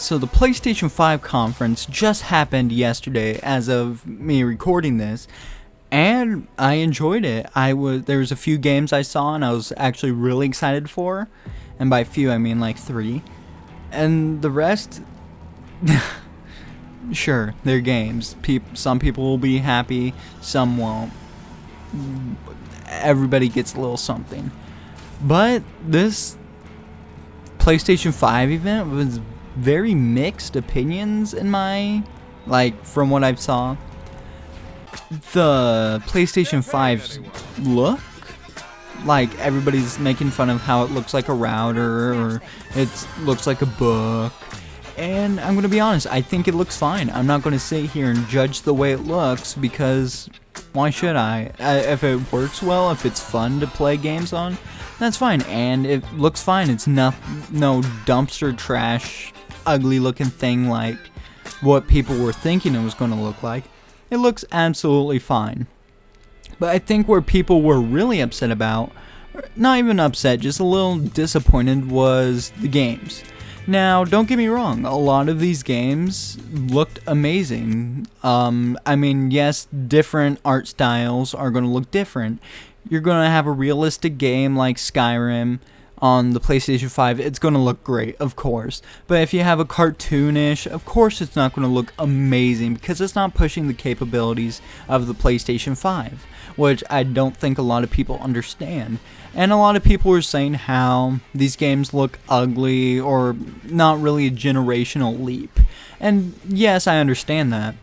So the PlayStation 5 conference just happened yesterday as of me recording this, and I enjoyed it. There was a few games I saw and I was actually really excited for, and by few I mean like 3. And the rest, sure, they're games. Some people will be happy, some won't. Everybody gets a little something. But this PlayStation 5 event was very mixed opinions from what I saw. The PlayStation 5's look, like everybody's making fun of how it looks like a router or it looks like a book. And I'm going to be honest, I think it looks fine. I'm not going to sit here and judge the way it looks because why should I? If it works well, if it's fun to play games on, that's fine. And it looks fine. It's no dumpster trash, ugly looking thing like what people were thinking it was going to look like. It looks absolutely fine. But I think where people were really upset about, not even upset, just a little disappointed, was the games. Now, don't get me wrong, a lot of these games looked amazing. I mean, yes, different art styles are going to look different. You're going to have a realistic game like Skyrim on the PlayStation 5, it's going to look great, of course. But if you have a cartoonish, of course it's not going to look amazing because it's not pushing the capabilities of the PlayStation 5, which I don't think a lot of people understand. And a lot of people were saying how these games look ugly or not really a generational leap. And yes, I understand that.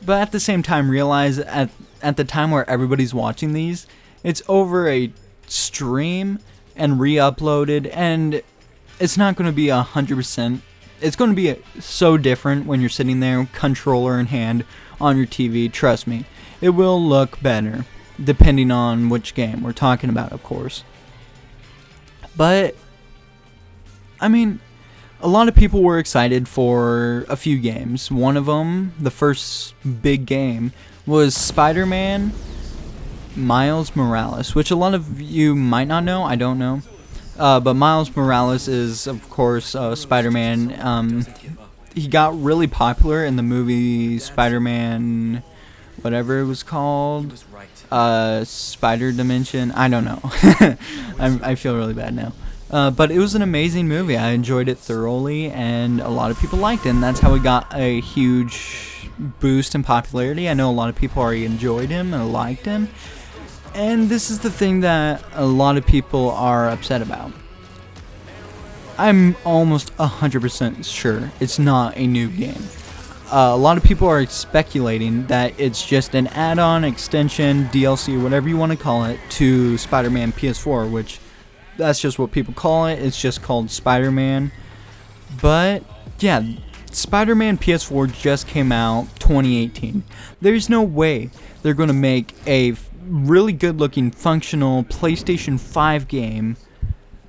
But at the same time, realize at the time where everybody's watching these, it's over a stream and re-uploaded, and it's not going to be 100%. It's going to be so different when you're sitting there, controller in hand, on your TV. Trust me, it will look better, depending on which game we're talking about, of course. But, I mean, a lot of people were excited for a few games. One of them, the first big game, was Spider-Man Miles Morales, which a lot of you might not know, I don't know. But Miles Morales is, of course, Spider-Man. He got really popular in the movie Spider-Man, whatever it was called, Spider Dimension, I don't know. I feel really bad now. But it was an amazing movie. I enjoyed it thoroughly, and a lot of people liked it, and that's how we got a huge boost in popularity. I know a lot of people already enjoyed him and liked him. And this is the thing that a lot of people are upset about. I'm almost 100% sure it's not a new game. A lot of people are speculating that it's just an add-on, extension, DLC, whatever you want to call it, to Spider-Man PS4, which that's just what people call it. It's just called Spider-Man. But yeah, Spider-Man PS4 just came out 2018. There's no way they're going to make a really good looking functional PlayStation 5 game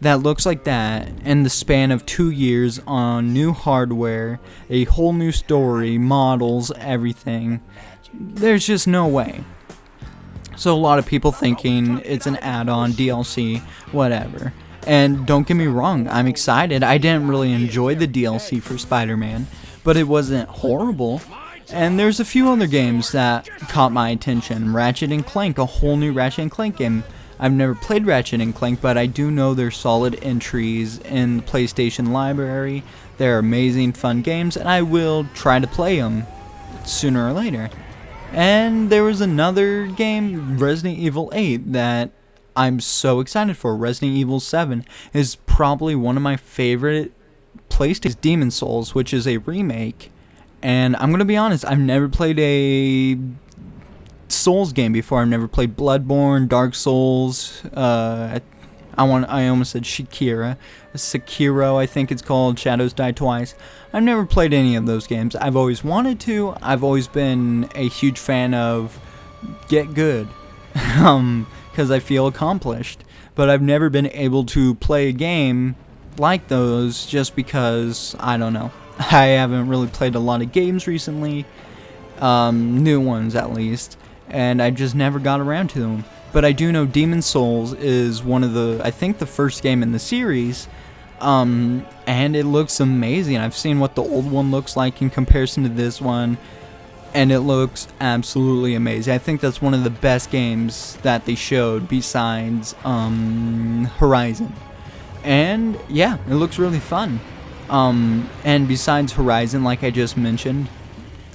that looks like that in the span of 2 years on new hardware, a whole new story, models, everything. There's just no way. So a lot of people thinking it's an add-on, DLC, whatever. And don't get me wrong, I'm excited. I didn't really enjoy the DLC for Spider-Man, but it wasn't horrible. And there's a few other games that caught my attention. Ratchet & Clank, a whole new Ratchet & Clank game. I've never played Ratchet & Clank, but I do know they're solid entries in the PlayStation library. They're amazing, fun games, and I will try to play them sooner or later. And there was another game, Resident Evil 8, that I'm so excited for. Resident Evil 7 is probably one of my favorite PlayStation Demon's Souls, which is a remake. And I'm going to be honest, I've never played a Souls game before. I've never played Bloodborne, Dark Souls, I almost said Sekiro, I think it's called, Shadows Die Twice. I've never played any of those games. I've always wanted to. I've always been a huge fan of get good, because I feel accomplished. But I've never been able to play a game like those just because, I don't know. I haven't really played a lot of games recently, new ones at least, and I just never got around to them. But I do know Demon's Souls is one of the, I think the first game in the series And it looks amazing. I've seen what the old one looks like in comparison to this one, and it looks absolutely amazing. I think that's one of the best games that they showed besides Horizon. And yeah, it looks really fun. And besides Horizon, like I just mentioned,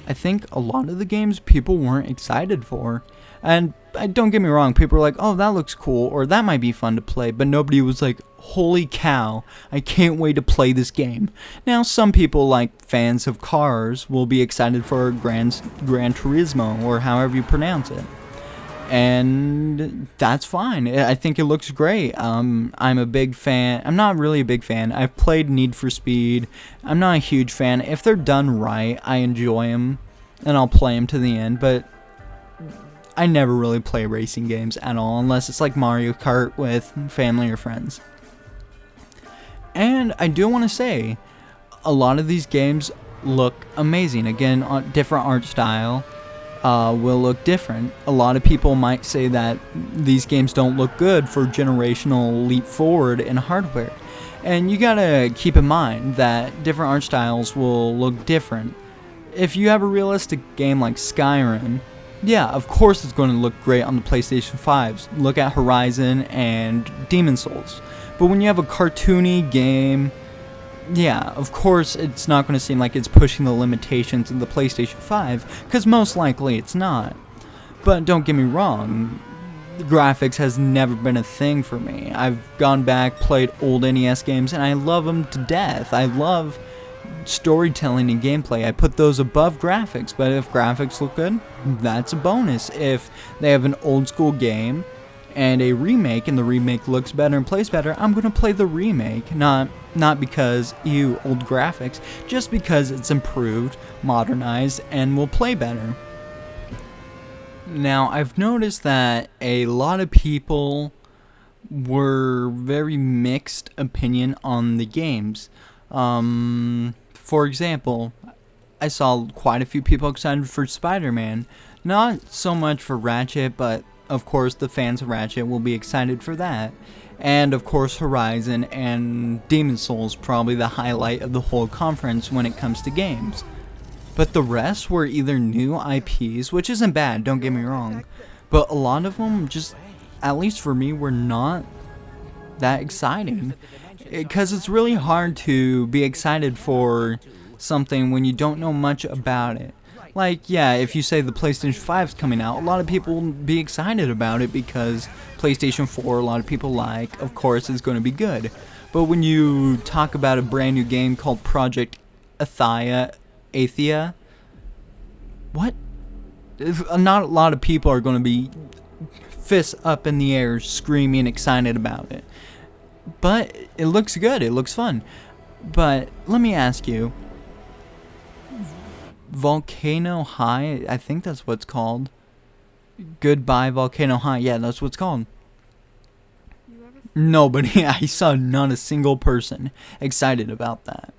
I think a lot of the games people weren't excited for. And don't get me wrong, people were like, oh, that looks cool, or that might be fun to play, but nobody was like, holy cow, I can't wait to play this game. Now, some people, like fans of cars, will be excited for Gran Turismo, or however you pronounce it. And that's fine. I think it looks great. I'm a big fan. I'm not really a big fan. I've played Need for Speed. I'm not a huge fan. If they're done right, I enjoy them, and I'll play them to the end, but I never really play racing games at all, unless it's like Mario Kart with family or friends. And I do want to say, a lot of these games look amazing. Again, different art style will look different. A lot of people might say that these games don't look good for generational leap forward in hardware. And you gotta keep in mind that different art styles will look different. If you have a realistic game like Skyrim, yeah, of course it's going to look great on the PlayStation 5s. Look at Horizon and Demon's Souls. But when you have a cartoony game, yeah, of course it's not going to seem like it's pushing the limitations of the PlayStation 5, because most likely it's not. But don't get me wrong, graphics has never been a thing for me. I've gone back, played old NES games, and I love them to death. I love storytelling and gameplay. I put those above graphics, but if graphics look good, that's a bonus. If they have an old school game and a remake, and the remake looks better and plays better, I'm gonna play the remake, not because old graphics, just because it's improved, modernized, and will play better. Now, I've noticed that a lot of people were very mixed opinion on the games. For example, I saw quite a few people excited for Spider-Man. Not so much for Ratchet, but of course the fans of Ratchet will be excited for that. And of course Horizon and Demon's Souls, probably the highlight of the whole conference when it comes to games. But the rest were either new IPs, which isn't bad, don't get me wrong, but a lot of them just, at least for me, were not that exciting. Because it's really hard to be excited for something when you don't know much about it. Like, yeah, if you say the PlayStation 5 is coming out, a lot of people will be excited about it because PlayStation 4, a lot of people like, of course, is going to be good. But when you talk about a brand new game called Project Athia, what? Not a lot of people are going to be fists up in the air screaming excited about it. But it looks good, it looks fun. But let me ask you, Volcano High, I think that's what it's called. Goodbye Volcano High, yeah, that's what it's called. Nobody, I saw not a single person excited about that.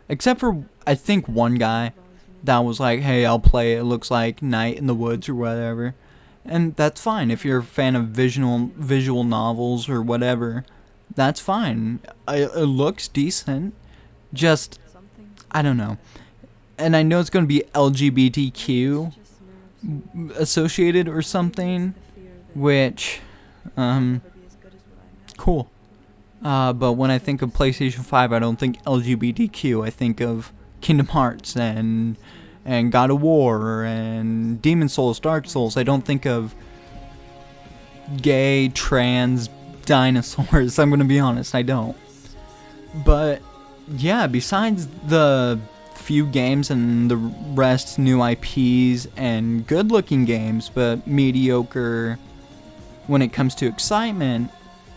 Except for, I think, one guy that was like, hey, I'll play it, it looks like Night in the Woods or whatever. And that's fine, if you're a fan of visual novels or whatever. That's fine. It looks decent. Just, I don't know. And I know it's going to be LGBTQ associated or something, which, cool. But when I think of PlayStation 5, I don't think LGBTQ. I think of Kingdom Hearts and God of War and Demon's Souls, Dark Souls. I don't think of gay, trans, dinosaurs. I'm gonna be honest, I don't. But yeah, besides the few games and the rest new IPs and good looking games but mediocre when it comes to excitement,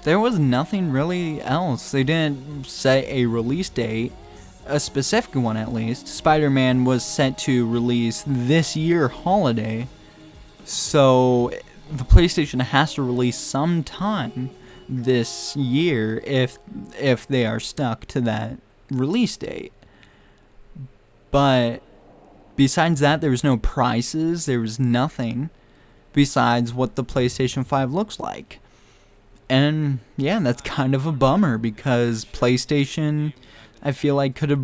there was nothing really else. They didn't set a release date, a specific one at least. Spider-Man was set to release this year holiday, so the PlayStation has to release sometime this year if they are stuck to that release date. But besides that, there was no prices, there was nothing besides what the PlayStation 5 looks like. And yeah, that's kind of a bummer because PlayStation, I feel like, could have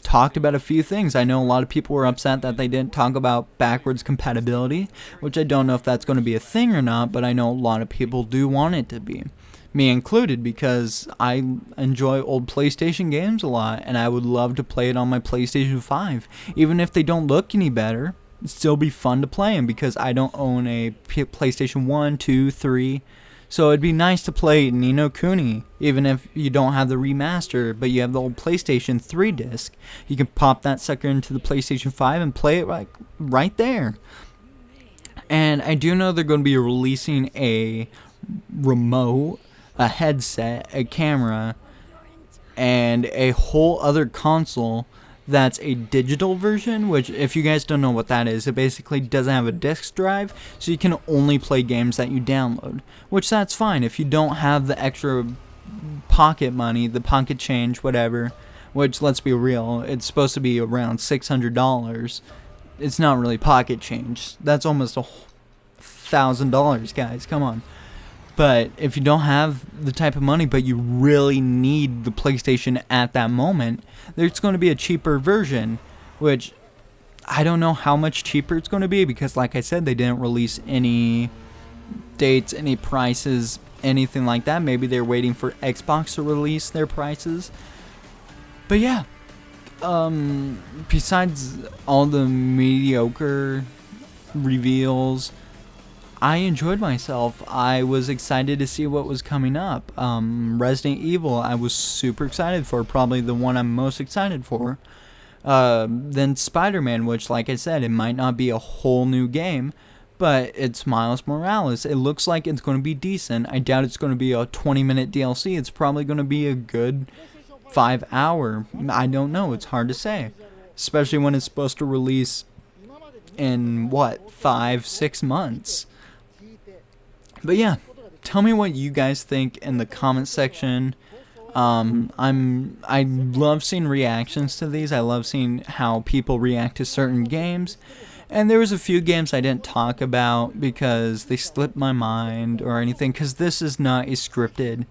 talked about a few things. I know a lot of people were upset that they didn't talk about backwards compatibility, which I don't know if that's going to be a thing or not, but I know a lot of people do want it to be. Me included, because I enjoy old PlayStation games a lot, and I would love to play it on my PlayStation 5. Even if they don't look any better, it'd still be fun to play them because I don't own a PlayStation 1, 2, 3. So it'd be nice to play Ni no Kuni, even if you don't have the remaster, but you have the old PlayStation 3 disc. You can pop that sucker into the PlayStation 5 and play it right there. And I do know they're going to be releasing a remote, a headset, a camera, and a whole other console that's a digital version, which, if you guys don't know what that is, it basically doesn't have a disk drive, so you can only play games that you download, which that's fine if you don't have the extra pocket money, the pocket change, whatever, which, let's be real, it's supposed to be around $600. It's not really pocket change. That's almost $1,000, guys, come on. But if you don't have the type of money, but you really need the PlayStation at that moment, there's going to be a cheaper version, which I don't know how much cheaper it's going to be because, like I said, they didn't release any dates, any prices, anything like that. Maybe they're waiting for Xbox to release their prices. But yeah, besides all the mediocre reveals, I enjoyed myself. I was excited to see what was coming up. Resident Evil, I was super excited for. Probably the one I'm most excited for. Then Spider-Man, which, like I said, it might not be a whole new game, but it's Miles Morales. It looks like it's going to be decent. I doubt it's going to be a 20-minute DLC. It's probably going to be a good 5-hour. I don't know. It's hard to say. Especially when it's supposed to release in, 5-6 months. But yeah, tell me what you guys think in the comment section. I love seeing reactions to these. I love seeing how people react to certain games. And there was a few games I didn't talk about because they slipped my mind or anything, because this is not a scripted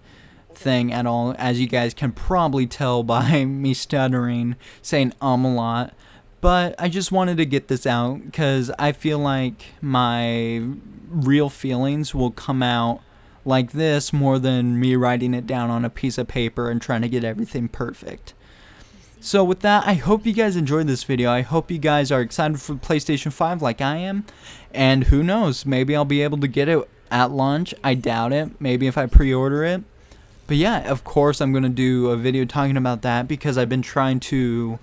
thing at all, as you guys can probably tell by me stuttering, saying a lot. But I just wanted to get this out because I feel like my real feelings will come out like this more than me writing it down on a piece of paper and trying to get everything perfect. So with that, I hope you guys enjoyed this video. I hope you guys are excited for PlayStation 5 like I am. And who knows, maybe I'll be able to get it at launch. I doubt it. Maybe if I pre-order it. But yeah, of course I'm going to do a video talking about that because I've been trying to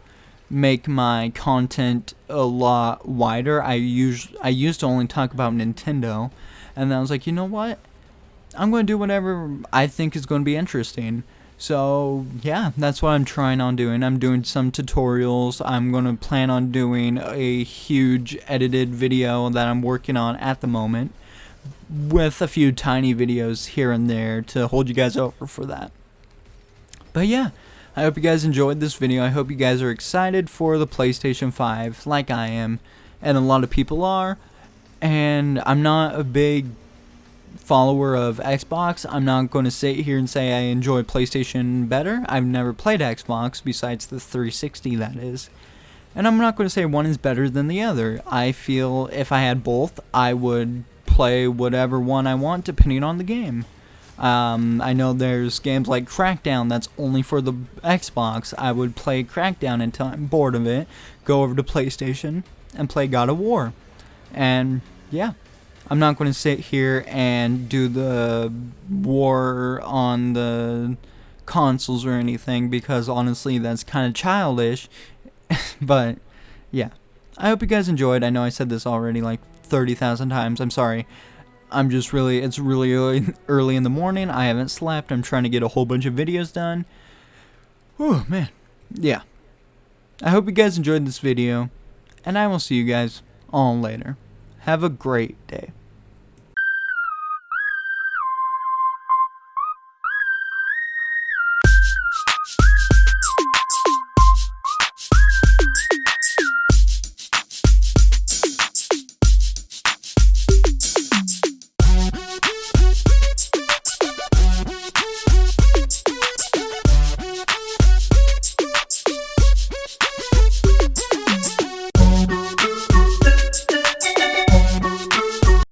make my content a lot wider. I used to only talk about Nintendo, and then I was like, you know what? I'm going to do whatever I think is going to be interesting. So yeah, that's what I'm trying on doing. I'm doing some tutorials. I'm going to plan on doing a huge edited video that I'm working on at the moment, with a few tiny videos here and there to hold you guys over for that. But yeah, I hope you guys enjoyed this video. I hope you guys are excited for the PlayStation 5 like I am, and a lot of people are. And I'm not a big follower of Xbox. I'm not going to sit here and say I enjoy PlayStation better. I've never played Xbox besides the 360, that is. And I'm not going to say one is better than the other. I feel if I had both, I would play whatever one I want depending on the game. I know there's games like Crackdown that's only for the Xbox. I would play Crackdown until I'm bored of it, go over to PlayStation, and play God of War. And yeah, I'm not going to sit here and do the war on the consoles or anything, because honestly that's kind of childish. But yeah, I hope you guys enjoyed. I know I said this already like 30,000 times. I'm sorry. It's really early in the morning. I haven't slept. I'm trying to get a whole bunch of videos done. Whew, man. Yeah. I hope you guys enjoyed this video, and I will see you guys all later. Have a great day.